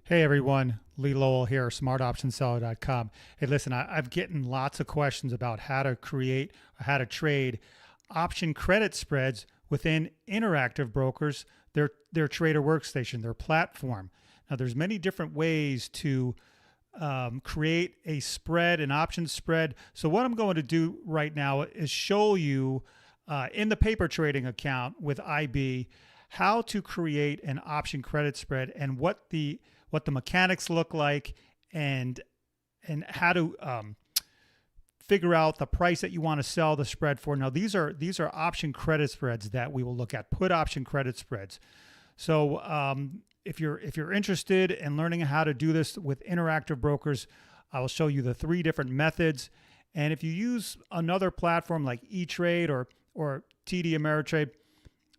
Hey everyone, Lee Lowell here, smartoptionseller.com. Hey, listen, I've gotten lots of questions about how to create or how to trade option credit spreads within Interactive Brokers, their trader workstation, their platform. Now, there's many different ways to create a spread, an option spread. So what I'm going to do right now is show you in the paper trading account with IB how to create an option credit spread and what the mechanics look like and how to figure out the price that you want to sell the spread for. Now these are option credit spreads that we will look at, put option credit spreads. So if you're interested in learning how to do this with Interactive Brokers, I will show you the three different methods. And if you use another platform like E-Trade or TD Ameritrade,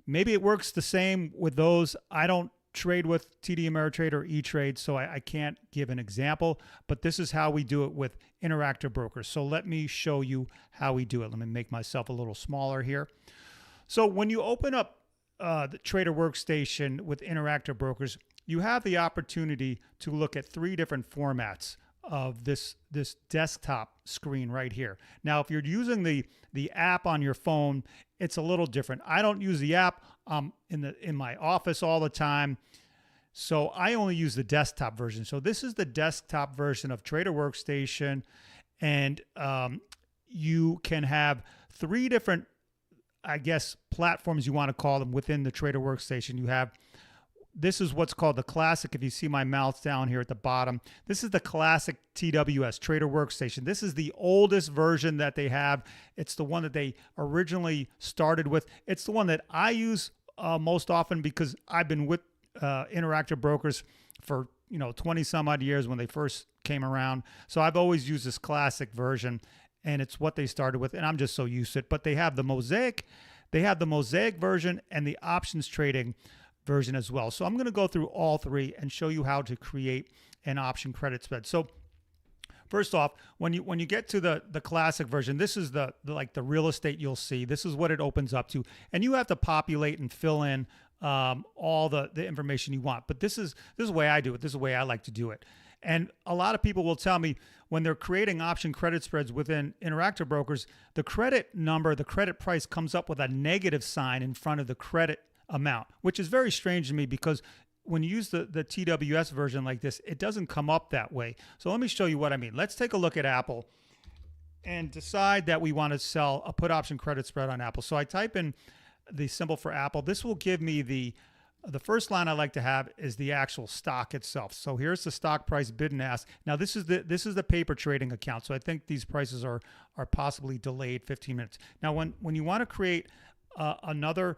maybe it works the same with those. I don't trade with TD Ameritrade or E-Trade, so I can't give an example, but this is how we do it with Interactive Brokers. So let me show you how we do it. Let me make myself a little smaller here. So when you open up the Trader Workstation with Interactive Brokers, you have the opportunity to look at three different formats of this desktop screen right here. Now, if you're using the app on your phone, it's a little different. I don't use the app in my office all the time, so I only use the desktop version. So this is the desktop version of Trader Workstation, and you can have three different, I guess, platforms you want to call them within the Trader Workstation. You have, this is what's called the classic. If you see my mouse down here at the bottom, this is the classic TWS, Trader Workstation. This is the oldest version that they have. It's the one that they originally started with. It's the one that I use most often because I've been with Interactive Brokers for 20 some odd years when they first came around. So I've always used this classic version, and it's what they started with, and I'm just so used to it. But they have the Mosaic, version and the options trading version as well. So I'm going to go through all three and show you how to create an option credit spread. So first off, when you get to the classic version, this is the real estate you'll see. This is what it opens up to, and you have to populate and fill in all the information you want. But this is the way I do it. This is the way I like to do it. And a lot of people will tell me when they're creating option credit spreads within Interactive Brokers, the credit number, the credit price comes up with a negative sign in front of the credit amount, which is very strange to me because when you use the TWS version like this, it doesn't come up that way. So let me show you what I mean. Let's take a look at Apple and decide that we want to sell a put option credit spread on Apple. So I type in the symbol for Apple. This will give me the first line I like to have is the actual stock itself. So here's the stock price, bid and ask. Now this is the paper trading account. So I think these prices are possibly delayed 15 minutes. Now when you want to create another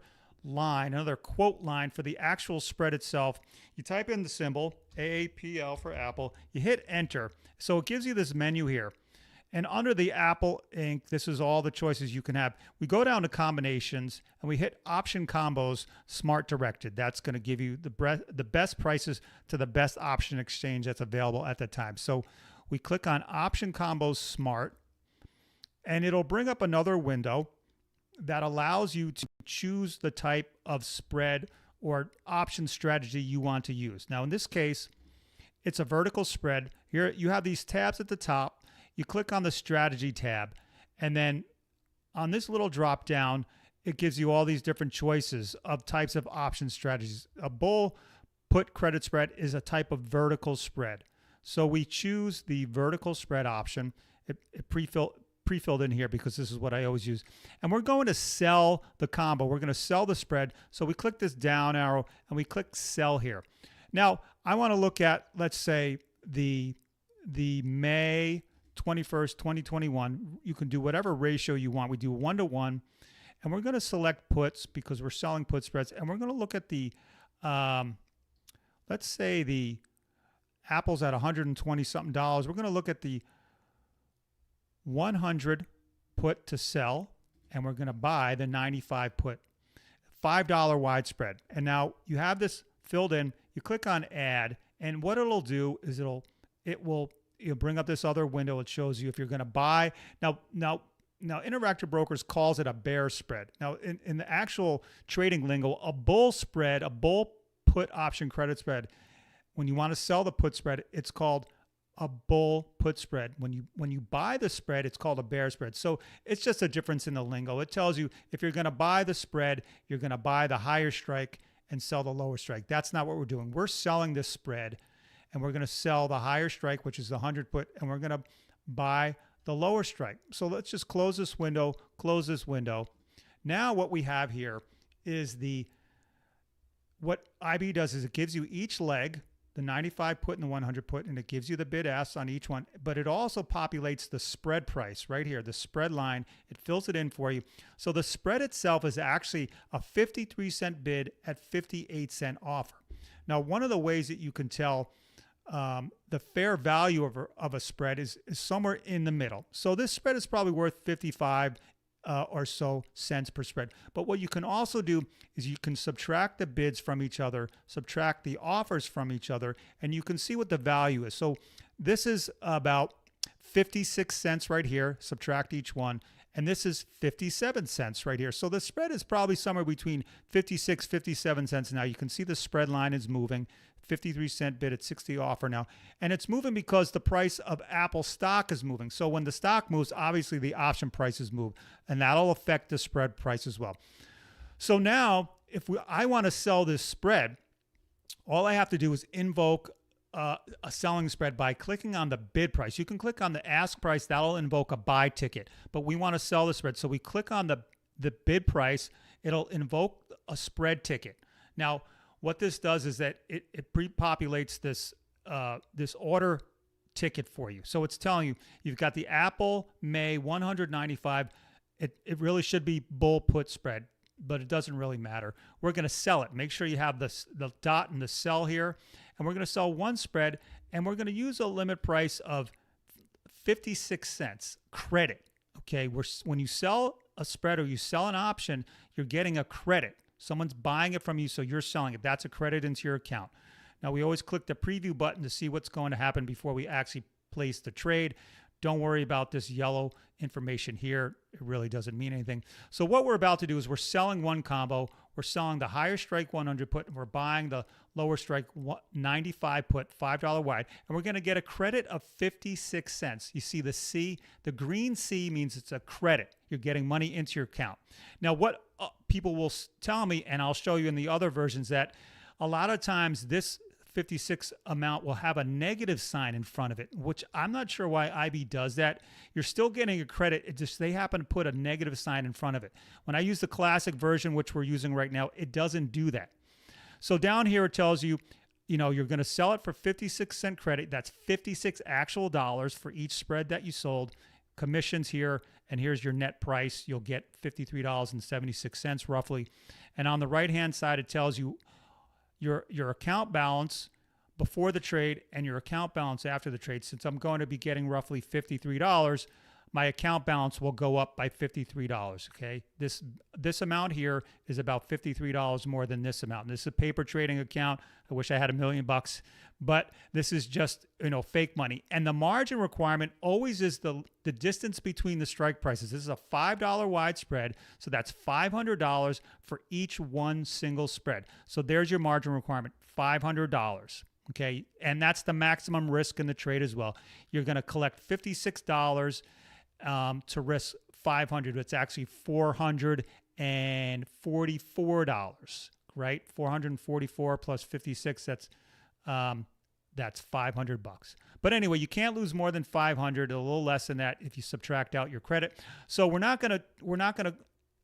quote line for the actual spread itself, you type in the symbol AAPL for Apple, you hit enter. So it gives you this menu here. And under the Apple Inc., this is all the choices you can have. We go down to combinations and we hit option combos smart directed. That's going to give you the best prices to the best option exchange that's available at the time. So we click on option combos smart, and it'll bring up another window that allows you to choose the type of spread or option strategy you want to use. Now, in this case, it's a vertical spread. Here you have these tabs at the top. You click on the strategy tab, and then on this little drop down, it gives you all these different choices of types of option strategies. A bull put credit spread is a type of vertical spread. So we choose the vertical spread option. It pre-filled in here because this is what I always use. And we're going to sell the combo. We're going to sell the spread. So we click this down arrow and we click sell here. Now, I want to look at, let's say, the May 21st, 2021. You can do whatever ratio you want. We do 1-to-1, and we're going to select puts because we're selling put spreads. And we're going to look at the, let's say the Apple's at $120 something. We're going to look at the 100 put to sell, and we're going to buy the 95 put, $5 widespread. And now you have this filled in. You click on add, and what it'll do is it will bring up this other window. It shows you if you're going to buy. Now Interactive Brokers calls it a bear spread. Now in the actual trading lingo, a bull spread, a bull put option credit spread when you want to sell the put spread, it's called a bull put spread. When you buy the spread, it's called a bear spread. So it's just a difference in the lingo. It tells you if you're going to buy the spread, you're going to buy the higher strike and sell the lower strike. That's not what we're doing. We're selling this spread, and we're going to sell the higher strike, which is the 100 put, and we're going to buy the lower strike. So let's just close this window, close this window. Now what we have here is what IB does is it gives you each leg, the 95 put and the 100 put, and it gives you the bid ask on each one, but it also populates the spread price right here, the spread line. It fills it in for you. So the spread itself is actually a 53-cent bid at 58-cent offer. Now, one of the ways that you can tell the fair value of a spread is somewhere in the middle. So this spread is probably worth 55 or so cents per spread. But what you can also do is you can subtract the bids from each other, subtract the offers from each other, and you can see what the value is. So this is about 56 cents right here, subtract each one, and this is 57 cents right here. So the spread is probably somewhere between 56, 57 cents. Now you can see the spread line is moving. 53-cent bid at 60 offer now. And it's moving because the price of Apple stock is moving. So when the stock moves, obviously the option prices move, and that'll affect the spread price as well. So now, if I want to sell this spread, all I have to do is invoke a selling spread by clicking on the bid price. You can click on the ask price. That'll invoke a buy ticket. But we want to sell the spread. So we click on the bid price. It'll invoke a spread ticket. Now, what this does is that it pre-populates this order ticket for you. So it's telling you you've got the Apple May 195. It really should be bull put spread, but it doesn't really matter. We're going to sell it. Make sure you have the dot and the sell here. And we're going to sell one spread, and we're going to use a limit price of 56 cents credit. Okay, when you sell a spread or you sell an option, you're getting a credit. Someone's buying it from you, so you're selling it. That's a credit into your account. Now, we always click the preview button to see what's going to happen before we actually place the trade. Don't worry about this yellow information here. It really doesn't mean anything. So what we're about to do is we're selling one combo. We're selling the higher strike 100 put, and we're buying the lower strike 95 put, $5 wide. And we're going to get a credit of 56 cents. You see the C? The green C means it's a credit. You're getting money into your account. Now, what people will tell me, and I'll show you in the other versions, that a lot of times this 56 amount will have a negative sign in front of it, which I'm not sure why IB does that. You're still getting a credit. It just they happen to put a negative sign in front of it. When I use the classic version, which we're using right now, it doesn't do that. So down here it tells you, you're going to sell it for 56-cent credit. That's 56 actual dollars for each spread that you sold. Commissions here, and here's your net price. You'll get $53.76 roughly. And on the right-hand side, it tells you your account balance before the trade and your account balance after the trade. Since I'm going to be getting roughly $53, my account balance will go up by $53, okay? This amount here is about $53 more than this amount. And this is a paper trading account. I wish I had $1 million, but this is just, fake money. And the margin requirement always is the distance between the strike prices. This is a $5 wide spread, so that's $500 for each one single spread. So there's your margin requirement, $500. Okay, and that's the maximum risk in the trade as well. You're going to collect $56 to risk $500. It's actually $444, right? 444 plus 56. That's $500. But anyway, you can't lose more than 500. A little less than that if you subtract out your credit. So we're not gonna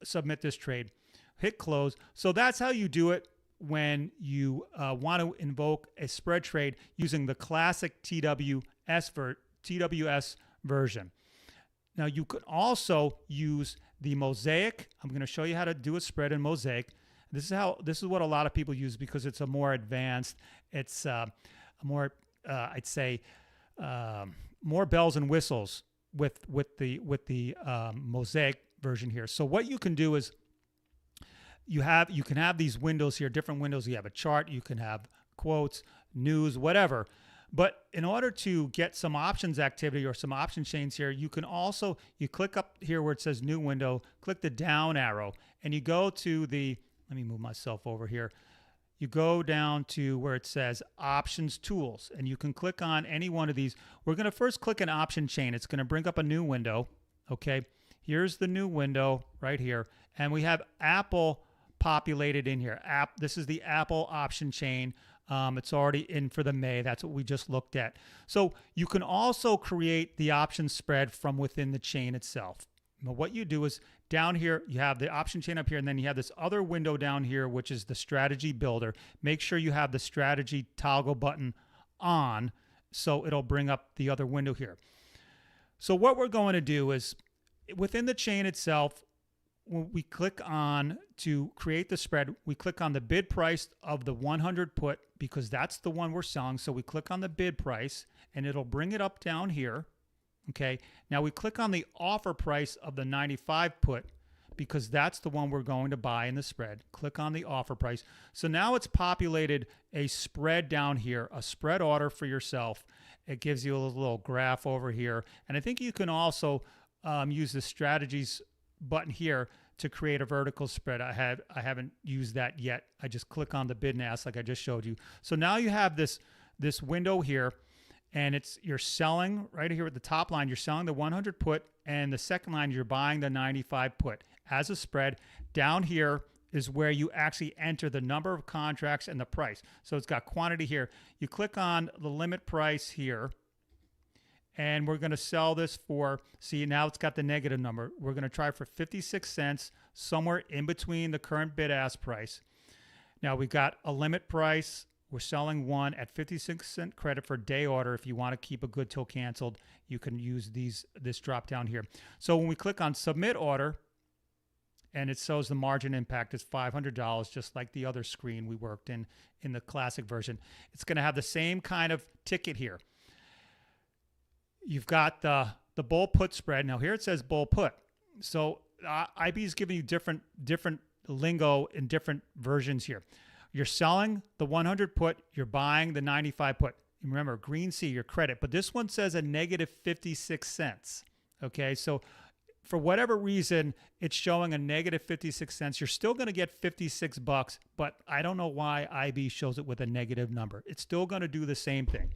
submit this trade. Hit close. So that's how you do it when you want to invoke a spread trade using the classic TWS version. Now, you could also use the Mosaic. I'm going to show you how to do a spread in Mosaic. This is what a lot of people use because it's a more advanced. It's a more, I'd say, more bells and whistles with the Mosaic version here. So what you can do is you can have these windows here, different windows. You have a chart. You can have quotes, news, whatever. But in order to get some options activity or some option chains here, you can also, you click up here where it says new window, click the down arrow, and you go to the, let me move myself over here. you go down to where it says options tools, and you can click on any one of these. We're going to first click an option chain. It's going to bring up a new window. Okay, here's the new window right here, and we have Apple populated in here. This is the Apple option chain. It's already in for the May. That's what we just looked at. So you can also create the option spread from within the chain itself. Now, what you do is down here, you have the option chain up here, and then you have this other window down here, which is the strategy builder. Make sure you have the strategy toggle button on so it'll bring up the other window here. So what we're going to do is within the chain itself, when we click on to create the spread, we click on the bid price of the 100 put because that's the one we're selling. So we click on the bid price and it'll bring it up down here. Okay. Now we click on the offer price of the 95 put because that's the one we're going to buy in the spread. Click on the offer price. So now it's populated a spread down here, a spread order for yourself. It gives you a little graph over here. And I think you can also use the strategies button here to create a vertical spread. I haven't used that yet. I just click on the bid and ask like I just showed you. So now you have this window here, and you're selling right here at the top line. You're selling the 100 put, and the second line you're buying the 95 put as a spread. Down here is where you actually enter the number of contracts and the price. So it's got quantity here. You click on the limit price here, and we're going to sell this for, see, now it's got the negative number. We're going to try for 56 cents, somewhere in between the current bid-ask price. Now we've got a limit price. We're selling one at 56-cent credit for day order. If you want to keep a good till canceled, you can use this drop down here. So when we click on submit order, and it shows the margin impact is $500, just like the other screen we worked in the classic version. It's going to have the same kind of ticket here. You've got the bull put spread. Now here it says bull put. So IB is giving you different lingo in different versions here. You're selling the 100 put. You're buying the 95 put. Remember, green C, your credit. But this one says a negative 56 cents. Okay, so for whatever reason, it's showing a negative 56 cents. You're still going to get 56 bucks, but I don't know why IB shows it with a negative number. It's still going to do the same thing.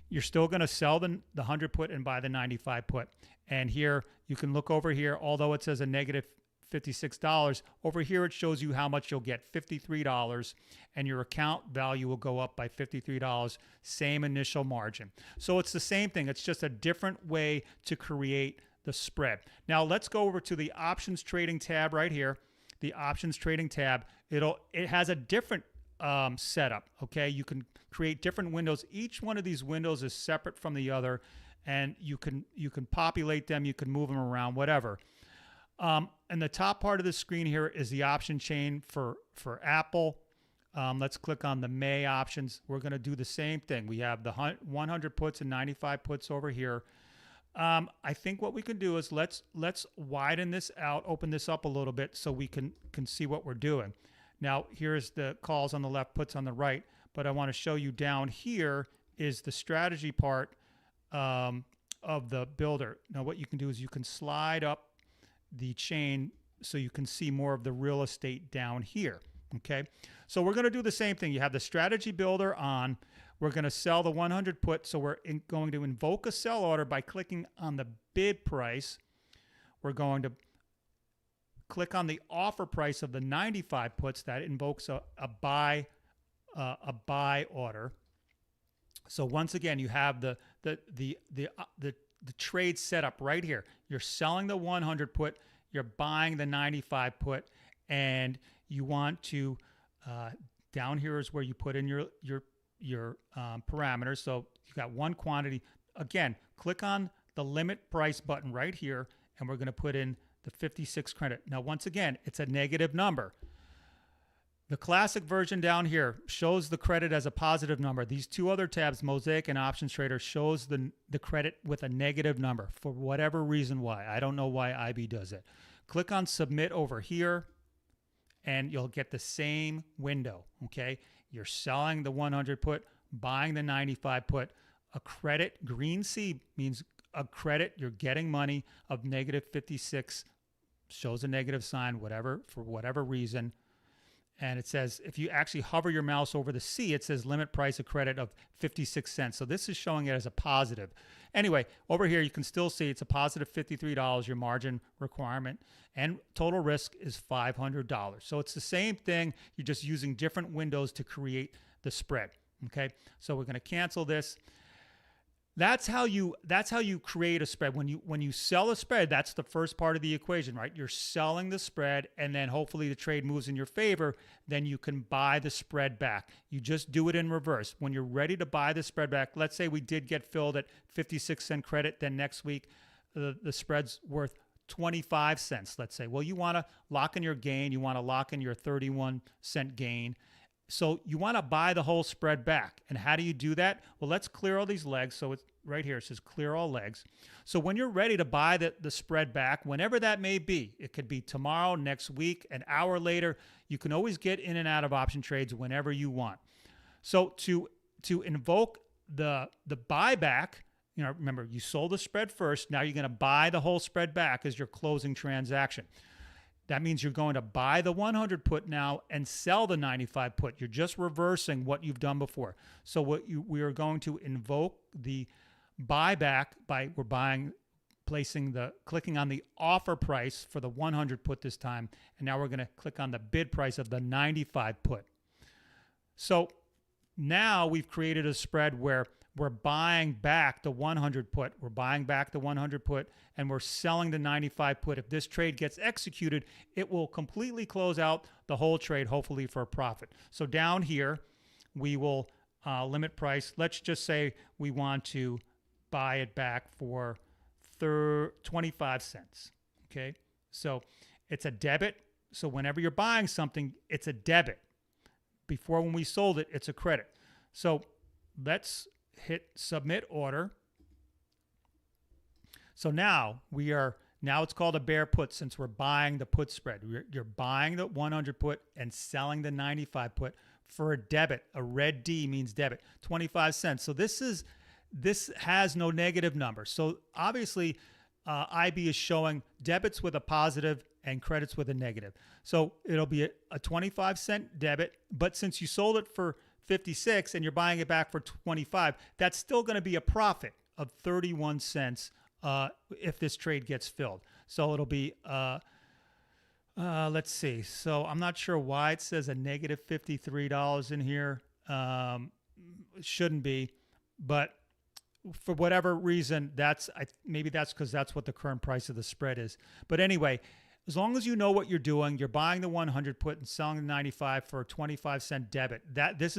You're still going to sell the 100 put and buy the 95 put. And here, you can look over here, although it says a negative $56, over here it shows you how much you'll get, $53, and your account value will go up by $53, same initial margin. So it's the same thing. It's just a different way to create the spread. Now let's go over to the options trading tab right here. The options trading tab, it has a different setup. Okay, you can create different windows. Each one of these windows is separate from the other, and you can populate them. You can move them around, whatever. And the top part of the screen here is the option chain for Apple. Let's click on the May options. We're going to do the same thing. We have the 100 puts and 95 puts over here. I think what we can do is let's widen this out, open this up a little bit so we can see what we're doing. Now, here's the calls on the left, puts on the right, but I want to show you down here is the strategy part of the builder. Now, what you can do is you can slide up the chain so you can see more of the real estate down here. Okay, so we're going to do the same thing. You have the strategy builder on. We're going to sell the 100 put, so we're going to invoke a sell order by clicking on the bid price. We're going to click on the offer price of the 95 puts. That invokes a buy order. So once again, you have the trade set up right here. You're selling the 100 put, you're buying the 95 put, and you want to down here is where you put in your parameters. So you got one quantity. Again, click on the limit price button right here, and we're going to put in the 56 credit. Now, once again, it's a negative number. The classic version down here shows the credit as a positive number. These two other tabs, Mosaic and Options Trader, shows the credit with a negative number for whatever reason why. I don't know why IB does it. Click on Submit over here, and you'll get the same window, okay? You're selling the 100 put, buying the 95 put. A credit, green C, means a credit. You're getting money of negative 56, shows a negative sign, whatever, for whatever reason. And it says, if you actually hover your mouse over the C, it says limit price of credit of 56 cents. So this is showing it as a positive. Anyway, over here, you can still see it's a positive $53, your margin requirement, and total risk is $500. So it's the same thing. You're just using different windows to create the spread. Okay, so we're going to cancel this. That's how you create a spread. When you sell a spread, that's the first part of the equation, right? You're selling the spread, and then hopefully the trade moves in your favor. Then you can buy the spread back. You just do it in reverse. When you're ready to buy the spread back, let's say we did get filled at 56-cent credit. Then next week, the spread's worth 25 cents. Let's say. Well, you want to lock in your gain. You want to lock in your 31-cent gain. So you want to buy the whole spread back. And how do you do that? Well, let's clear all these legs. So it's right here. It says clear all legs. So when you're ready to buy the spread back, whenever that may be, it could be tomorrow, next week, an hour later, you can always get in and out of option trades whenever you want. So to invoke the buyback, remember, you sold the spread first. Now you're going to buy the whole spread back as your closing transaction. That means you're going to buy the 100 put now and sell the 95 put. You're just reversing what you've done before. So we are going to invoke the buyback by clicking on the offer price for the 100 put this time, and now we're going to click on the bid price of the 95 put. So now we've created a spread where we're buying back the 100 put. We're buying back the 100 put, and we're selling the 95 put. If this trade gets executed, it will completely close out the whole trade, hopefully for a profit. So down here, we will limit price. Let's just say we want to buy it back for 25 cents. Okay, so it's a debit. So whenever you're buying something, it's a debit. Before, when we sold it, it's a credit. So let's hit submit order. So now it's called a bear put since we're buying the put spread. You're buying the 100 put and selling the 95 put for a debit. A red D means debit, 25 cents. So this has no negative number. So obviously IB is showing debits with a positive and credits with a negative. So it'll be a 25-cent debit, but since you sold it for 56 and you're buying it back for 25, that's still going to be a profit of 31 cents if this trade gets filled. So it'll be, let's see. So I'm not sure why it says a negative $53 in here. It shouldn't be, but for whatever reason, maybe that's because that's what the current price of the spread is. But anyway, as long as you know what you're doing, you're buying the 100 put and selling the 95 for a 25-cent debit. This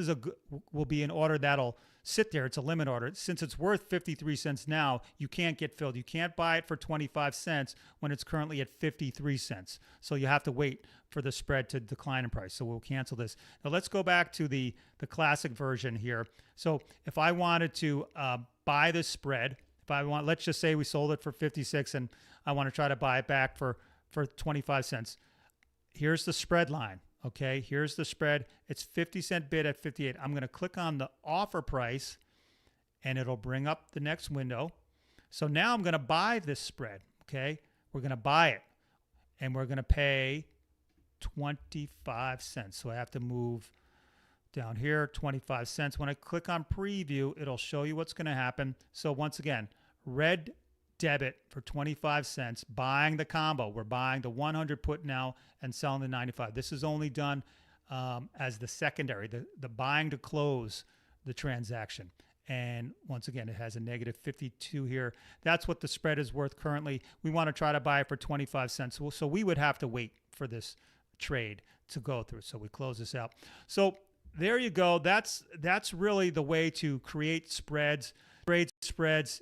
will be an order that'll sit there. It's a limit order. Since it's worth 53 cents now, you can't get filled. You can't buy it for 25 cents when it's currently at 53 cents. So you have to wait for the spread to decline in price. So we'll cancel this. Now let's go back to the classic version here. So if I wanted to buy this spread, let's just say we sold it for 56 and I want to try to buy it back for 25 cents. Here's the spread line. Okay, here's the spread. It's 50-cent bid at 58. I'm going to click on the offer price and it'll bring up the next window. So now I'm going to buy this spread. Okay, we're going to buy it and we're going to pay 25 cents. So I have to move down here, 25 cents. When I click on preview, it'll show you what's going to happen. So once again, red debit for 25 cents, buying the combo. We're buying the 100 put now and selling the 95. This is only done as the secondary, the buying to close the transaction. And once again, it has a negative 52 here. That's what the spread is worth currently. We want to try to buy it for 25 cents. So we would have to wait for this trade to go through. So we close this out. So there you go. That's really the way to create spreads, trade spreads,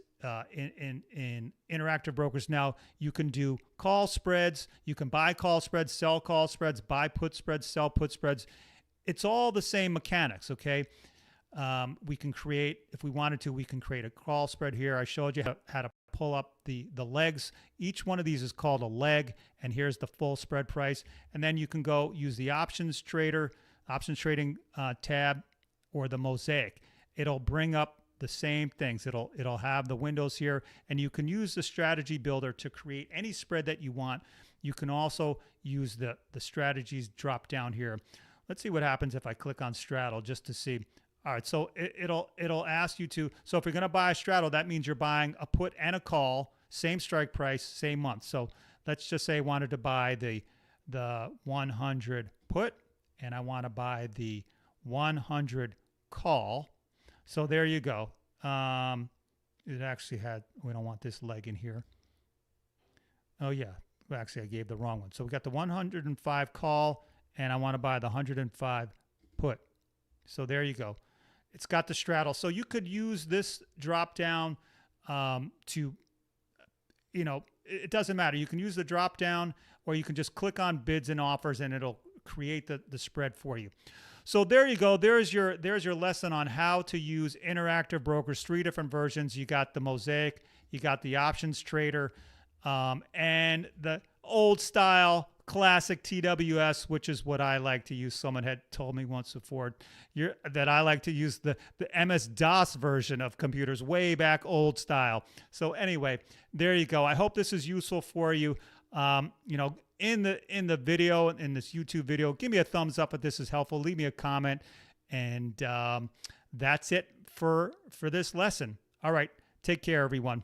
in Interactive Brokers. Now you can do call spreads, you can buy call spreads, sell call spreads, buy put spreads, sell put spreads. It's all the same mechanics. Okay, we can create, if we wanted to, we can create a call spread here. I showed you how to pull up the legs. Each one of these is called a leg, and here's the full spread price. And then you can go use the options trading tab or the Mosaic. It'll bring up the same things. It'll have the windows here, and you can use the strategy builder to create any spread that you want. You can also use the strategies drop down here. let's see what happens if I click on straddle just to see. All right, so it'll ask you to. So if you're going to buy a straddle, that means you're buying a put and a call, same strike price, same month. So let's just say I wanted to buy the 100 put, and I want to buy the 100 call. So there you go. It actually had, we don't want this leg in here. Oh yeah, well, actually I gave the wrong one. So we got the 105 call, and I want to buy the 105 put. So there you go. It's got the straddle. So you could use this drop down to, you know, it doesn't matter. You can use the drop down, or you can just click on bids and offers, and it'll create the spread for you. So there you go. There's your lesson on how to use interactive brokers. 3 different versions. You got the Mosaic, you got the options trader, and the old style classic TWS, which is what I like to use. Someone had told me once before that I like to use the MS-DOS version of computers, way back old style. So anyway, there you go. I hope this is useful for you. You know, in the video, in this YouTube video, give me a thumbs up if this is helpful. Leave me a comment, and that's it for this lesson. All right, take care, everyone.